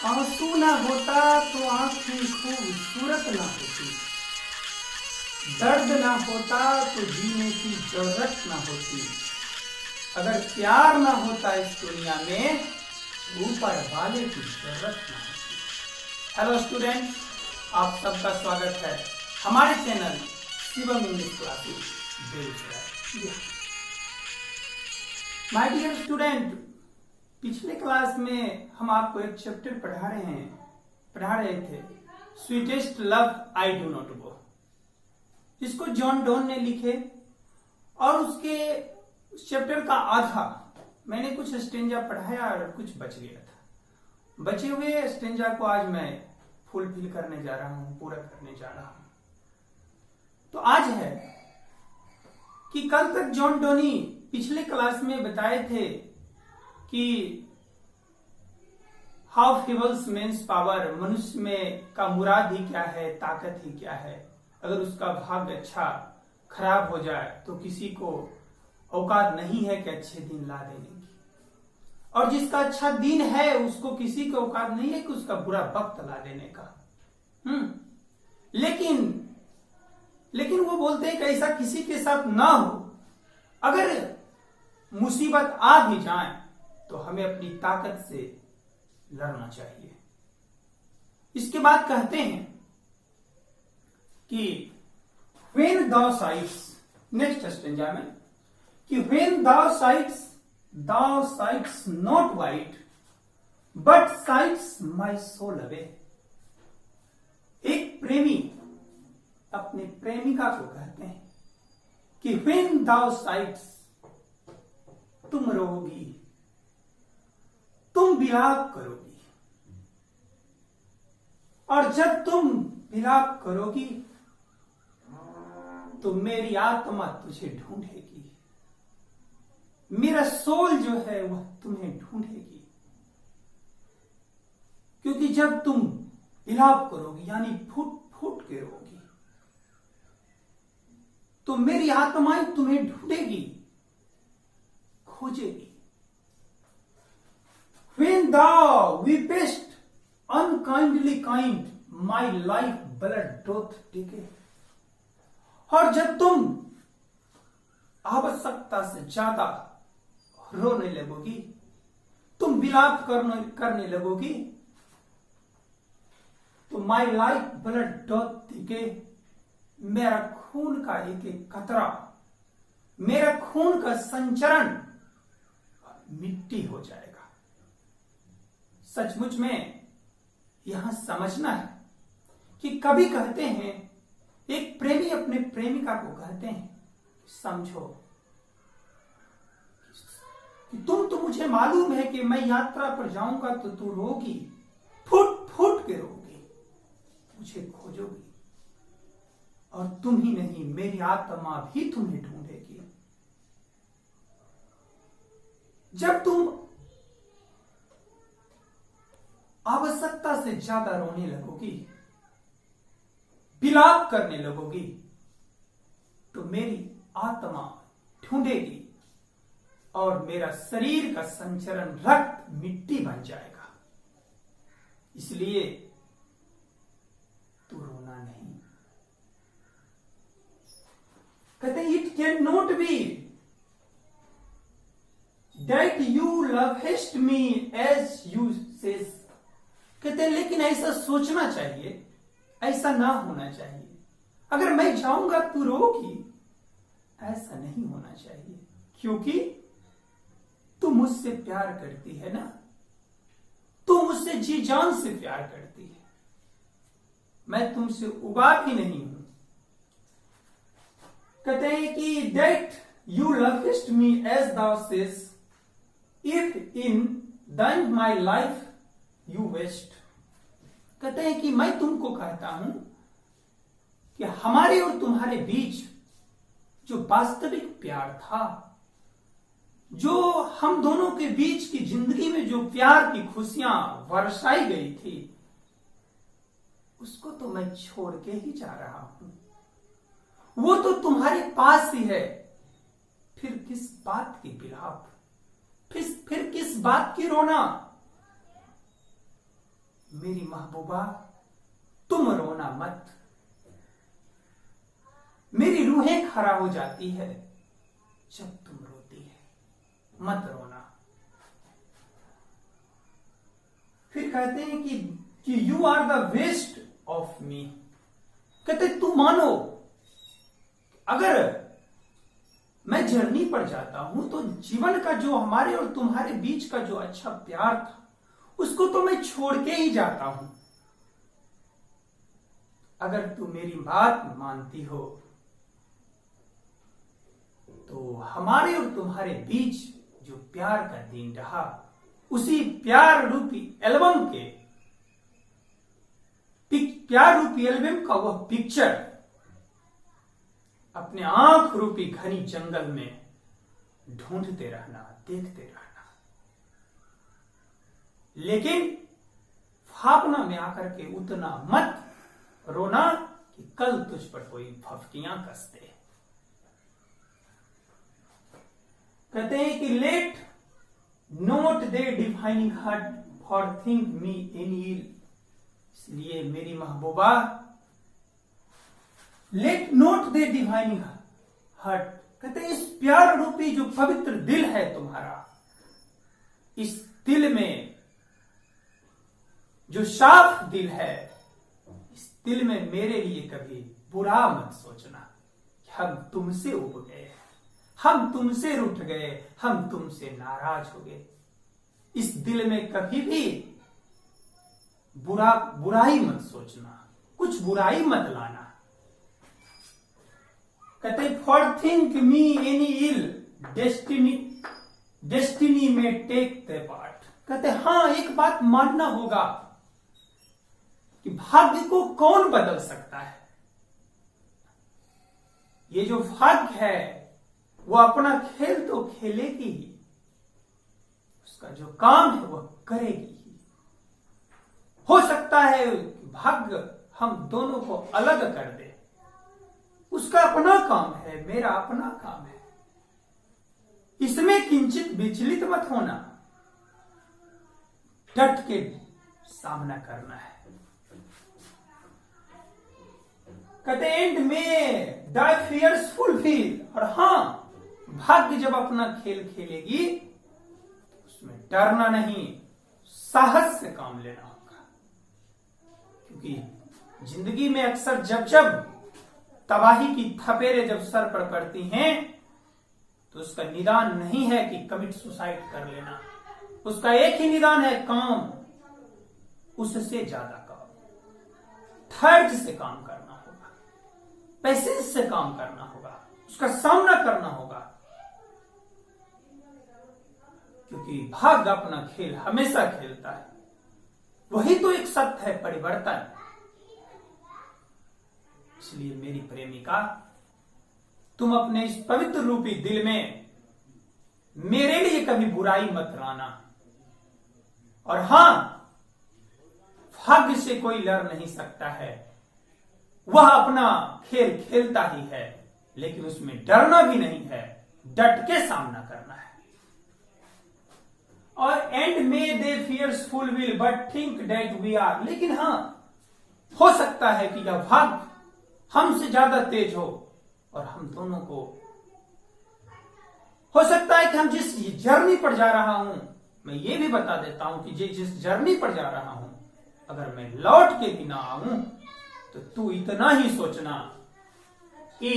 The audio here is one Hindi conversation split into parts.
आंसू ना होता तो आंखें खूबसूरत ना होती, दर्द ना होता तो जीने की जरूरत ना होती, अगर प्यार ना होता इस दुनिया में ऊपर वाले की जरूरत ना होती। हेलो स्टूडेंट, आप सबका स्वागत है हमारे channel Shivam English classes Begusarai. My dear student, पिछले क्लास में हम आपको एक चैप्टर पढ़ा रहे थे, sweetest love I do not go, जिसको जॉन डोन ने लिखे। और उसके चैप्टर का आधा मैंने कुछ स्टेंजा पढ़ाया और कुछ बच गया था। बचे हुए स्टेंजा को आज मैं फुलफिल करने जा रहा हूं, पूरा करने जा रहा हूं। तो आज है कि कल तक जॉन डोनी पिछले क्लास में बताए थे कि हाउ फेबल्स मेन्स पावर, मनुष्य में का मुराद ही क्या है, ताकत ही क्या है। अगर उसका भाग्य अच्छा खराब हो जाए तो किसी को औकात नहीं है कि अच्छे दिन ला देने की, और जिसका अच्छा दिन है उसको किसी को औकात नहीं है कि उसका बुरा वक्त ला देने का। लेकिन वो बोलते हैं कि ऐसा किसी के साथ ना हो। अगर मुसीबत आ भी जाए तो हमें अपनी ताकत से लड़ना चाहिए। इसके बाद कहते हैं कि when thou sights, next stanza में कि when thou sights not white but sights my soul away। एक प्रेमी अपने प्रेमिका को कहते हैं कि when thou sights, तुम रोगी, तुम विलाप करोगी, और जब तुम विलाप करोगी तो मेरी आत्मा तुझे ढूंढेगी, मेरा सोल जो है वह तुम्हें ढूंढेगी। क्योंकि जब तुम विलाप करोगी यानी फूट फूट के रोगी तो मेरी आत्माएं तुम्हें ढूंढेगी, खोजेगी। When thou weepest unkindly kind, my life blood doth decay। और जब तुम आवश्यकता से ज्यादा रोने लगोगी, तुम विलाप करने लगोगी, तो my life blood doth decay, मेरा खून का एक एक कतरा, मेरा खून का संचरण मिट्टी हो जाएगा। सचमुच में यहां समझना है कि कभी कहते हैं, एक प्रेमी अपने प्रेमिका को कहते हैं, समझो कि तुम तो मुझे मालूम है कि मैं यात्रा पर जाऊंगा तो तू रोगी, फुट फुट के रोगी, मुझे खोजोगी, और तुम ही नहीं मेरी आत्मा भी तुम्हें ढूंढेगी। जब तुम आवश्यकता से ज्यादा रोने लगोगी, विलाप करने लगोगी, तो मेरी आत्मा ढूंढेगी और मेरा शरीर का संचरण रक्त मिट्टी बन जाएगा। इसलिए तू रोना नहीं। कहते it can not be that you lovest me as you says. कहते हैं लेकिन ऐसा सोचना चाहिए, ऐसा ना होना चाहिए। अगर मैं जाऊंगा तू रोगी, ऐसा नहीं होना चाहिए, क्योंकि तू मुझसे प्यार करती है ना, तू मुझसे जी जान से प्यार करती है, मैं तुमसे उबा भी नहीं हूं। कहते हैं कि that you lovest me as thou says, if in then my life you waste। कहते हैं कि मैं तुमको कहता हूं कि हमारे और तुम्हारे बीच जो वास्तविक प्यार था, जो हम दोनों के बीच की जिंदगी में जो प्यार की खुशियां बरसाई गई थी, उसको तो मैं छोड़ के ही जा रहा हूं। वो तो तुम्हारे पास ही है, फिर किस बात की विलाप, फिर किस बात की रोना। मेरी महबूबा तुम रोना मत, मेरी रूहें खरा हो जाती है जब तुम रोती है, मत रोना। फिर कहते हैं कि you are the best of me. कहते तू मानो अगर मैं जर्नी पर जाता हूं तो जीवन का जो हमारे और तुम्हारे बीच का जो अच्छा प्यार था उसको तो मैं छोड़ के ही जाता हूं। अगर तू मेरी बात मानती हो तो हमारे और तुम्हारे बीच जो प्यार का दिन रहा उसी प्यार रूपी एल्बम के प्यार रूपी एल्बम का वह पिक्चर अपने आंख रूपी घनी जंगल में ढूंढते रहना, देखते रहना, लेकिन फापना में आकर के उतना मत रोना कि कल तुझ पर कोई फफकियां कस दे। कहते हैं कि let not thy divining heart forethink me in ill. इसलिए मेरी महबूबा let not thy divining heart. कहते इस प्यार रूपी जो पवित्र दिल है तुम्हारा, इस दिल में जो साफ दिल है, इस दिल में मेरे लिए कभी बुरा मत सोचना कि हम तुमसे उब गए, हम तुमसे रूठ गए, हम तुमसे नाराज हो गए। इस दिल में कभी भी बुराई मत सोचना, कुछ बुराई मत लाना। कहते forethink me any ill destiny may take the part. कहते हाँ एक बात मानना होगा कि भाग्य को कौन बदल सकता है। ये जो भाग्य है वो अपना खेल तो खेलेगी ही, उसका जो काम है वह करेगी ही। हो सकता है भाग्य हम दोनों को अलग कर दे, उसका अपना काम है, मेरा अपना काम है। इसमें किंचित विचलित मत होना, डट के सामना करना है। कहते एंड में द फियर्स फुलफिल। और हां भाग्य जब अपना खेल खेलेगी उसमें डरना नहीं, साहस से काम लेना होगा। क्योंकि जिंदगी में अक्सर जब जब तबाही की थपेरे जब सर पर पड़ती हैं तो उसका निदान नहीं है कि कमिट सुसाइड कर लेना, उसका एक ही निदान है काम, उससे ज्यादा काम, धैर्य से काम करना होगा, पैसेंस से काम करना होगा, उसका सामना करना होगा। क्योंकि भाग्य अपना खेल हमेशा खेलता है, वही तो एक सत्य है, परिवर्तन। इसलिए मेरी प्रेमिका तुम अपने इस पवित्र रूपी दिल में मेरे लिए कभी बुराई मत लाना। और हां भाग्य से कोई लड़ नहीं सकता है, वह अपना खेल खेलता ही है, लेकिन उसमें डरना भी नहीं है, डट के सामना करना है। और and may thy fears fulfil but think that we are. लेकिन हां हो सकता है कि यह भाग्य हमसे ज्यादा तेज हो और हम दोनों को हो सकता है कि हम जिस जर्नी पर जा रहा हूं, मैं ये भी बता देता हूं कि जिस जर्नी पर जा रहा हूं अगर मैं लौट के भी ना आऊं तो तू इतना ही सोचना कि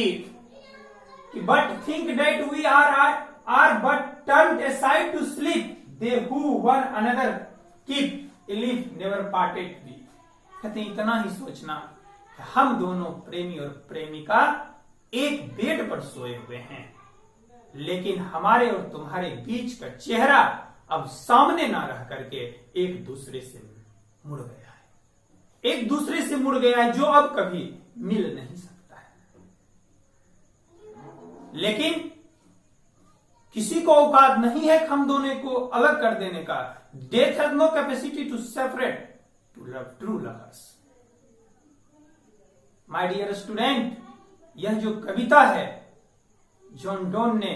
but think that we are but turned aside to sleep they who one another keep if never parted be. कहते इतना ही सोचना कि हम दोनों प्रेमी और प्रेमिका एक बेड पर सोए हुए हैं, लेकिन हमारे और तुम्हारे बीच का चेहरा अब सामने ना रह करके एक दूसरे से मुड़ गया है, एक दूसरे से मुड़ गया है जो अब कभी मिल नहीं सकता है। लेकिन किसी को औकात नहीं है हम दोनों को अलग कर देने का। Death has no capacity to separate two love true lovers. My dear student, यह जो कविता है जॉन डोन ने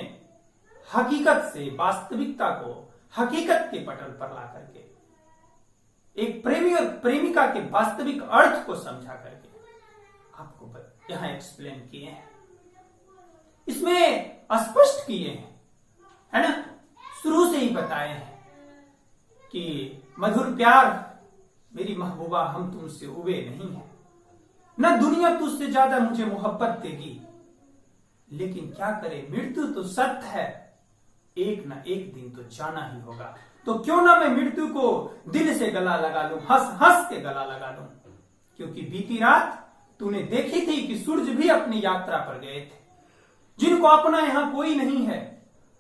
हकीकत से वास्तविकता को हकीकत के पटल पर ला करके एक प्रेमी और प्रेमिका के वास्तविक अर्थ को समझा करके आपको यहां एक्सप्लेन किए हैं, इसमें स्पष्ट किए हैं, है ना, शुरू से ही बताए हैं कि मधुर प्यार मेरी महबूबा हम तुमसे उबे नहीं है, न दुनिया तुझसे ज्यादा मुझे मोहब्बत देगी, लेकिन क्या करे मृत्यु तो सत्य है, एक न एक दिन तो जाना ही होगा, तो क्यों ना मैं मृत्यु को दिल से गला लगा लूं, हंस हंस के गला लगा लूं, क्योंकि बीती रात तूने देखी थी कि सूरज भी अपनी यात्रा पर गए थे, जिनको अपना यहां कोई नहीं है,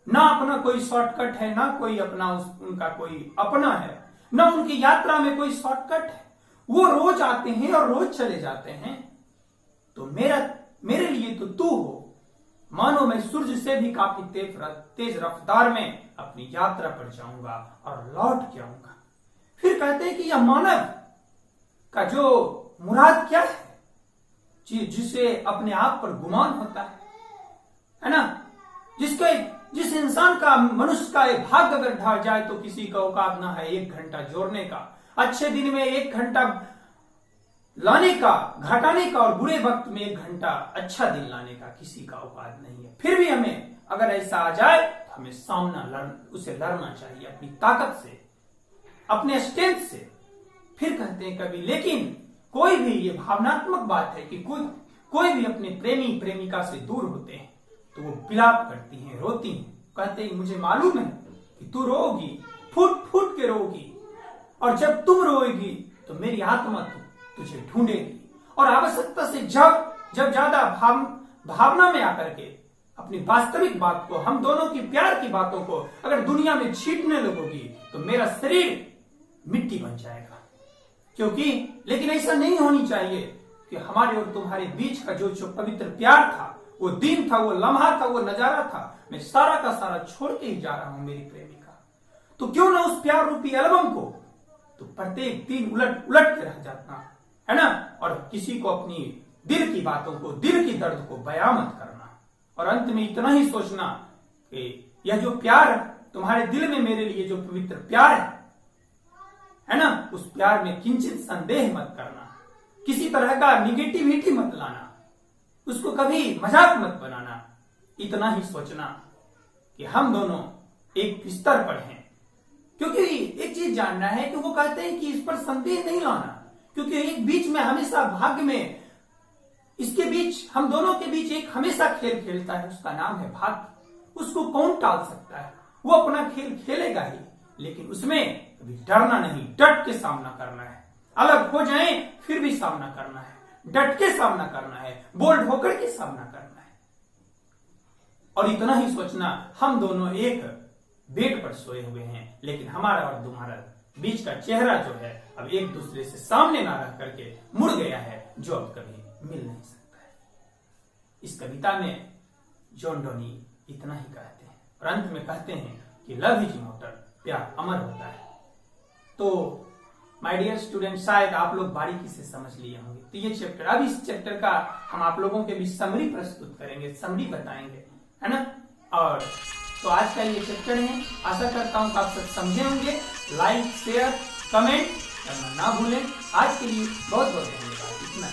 ना अपना कोई शॉर्टकट है, ना कोई अपना उनका कोई अपना है, ना उनकी यात्रा में कोई शॉर्टकट है, वो रोज आते हैं और रोज चले जाते हैं, तो मेरे लिए तो तू हो, मानो मैं सूरज से भी काफी तेज रफ्तार में अपनी यात्रा पर जाऊंगा और लौट के आऊंगा। फिर कहते हैं कि यह मानव का जो मुराद क्या है, जिसे अपने आप पर गुमान होता है ना, जिस इंसान का, मनुष्य का एक भाग अगर ढह जाए तो किसी का औकात ना है 1 घंटा जोड़ने का, अच्छे दिन में 1 घंटा लाने का, घटाने का, और बुरे वक्त में 1 घंटा अच्छा दिन लाने का किसी का औकात नहीं है। फिर भी हमें अगर ऐसा आ जाए तो हमें उसे लड़ना चाहिए अपनी ताकत से, अपने स्ट्रेंथ से। फिर कहते हैं कभी, लेकिन कोई भी, ये भावनात्मक बात है कि कोई भी अपने प्रेमी प्रेमिका से दूर होते हैं तो वो विलाप करती हैं, रोती हैं, कहते हैं मुझे मालूम है कि तू रोगी, फूट फूट के रोगी, और जब तुम रोएगी तो मेरी आत्मा तुझे ढूंढेगी, और आवश्यकता से जब ज्यादा भावना में आकर के अपनी वास्तविक बात को, हम दोनों की प्यार की बातों को अगर दुनिया में छींटने लगोगी तो मेरा शरीर मिट्टी बन जाएगा। क्योंकि लेकिन ऐसा नहीं होनी चाहिए कि हमारे और तुम्हारे बीच का जो पवित्र प्यार था, वो दिन था, वो लम्हा था, वो नजारा था, मैं सारा का सारा छोड़ के ही जा रहा हूं मेरी प्रेमिका। तो क्यों ना उस प्यार रूपी एल्बम को तो प्रत्येक दिन उलट उलट के रह जाता है ना, और किसी को अपनी दिल की बातों को, दिल की दर्द को बयां मत करना, और अंत में इतना ही सोचना कि यह जो प्यार तुम्हारे दिल में मेरे लिए जो पवित्र प्यार है ना, उस प्यार में किंचित संदेह मत करना, किसी तरह का निगेटिविटी मत लाना, उसको कभी मजाक मत बनाना, इतना ही सोचना कि हम दोनों एक बिस्तर पर हैं। क्योंकि एक चीज जानना है कि वो कहते हैं कि इस पर संदेह नहीं लाना, क्योंकि एक बीच में हमेशा भाग्य में, इसके बीच, हम दोनों के बीच एक हमेशा खेल खेलता है, उसका नाम है भाग्य। उसको कौन टाल सकता है? वो अपना खेल खेलेगा ही, लेकिन उसमें कभी डरना नहीं, डट के सामना करना है। अलग हो जाए फिर भी सामना करना है, डट के सामना करना है, बोल्ड होकर के सामना करना है। और इतना ही सोचना, हम दोनों एक बेड पर सोए हुए हैं, लेकिन हमारा और तुम्हारा बीच का चेहरा जो है अब एक दूसरे से सामने ना रह करके मुड़ गया है, जो अब कभी मिल नहीं सकता है। इस कविता में जॉन डोनी इतना ही कहते हैं, और अंत में कहते हैं कि लव इज इमॉर्टल, प्यार अमर होता है। तो माय डियर स्टूडेंट, शायद आप लोग बारीकी से समझ लिए होंगे। तो ये चैप्टर, अब इस चैप्टर का हम आप लोगों के बीच समरी प्रस्तुत करेंगे, समरी बताएंगे, है ना। और तो आज का ये चैप्टर है, आशा करता हूं कि आप सब समझे होंगे। लाइक, शेयर, कमेंट करना ना भूलें। आज के लिए बहुत बहुत धन्यवाद। इतना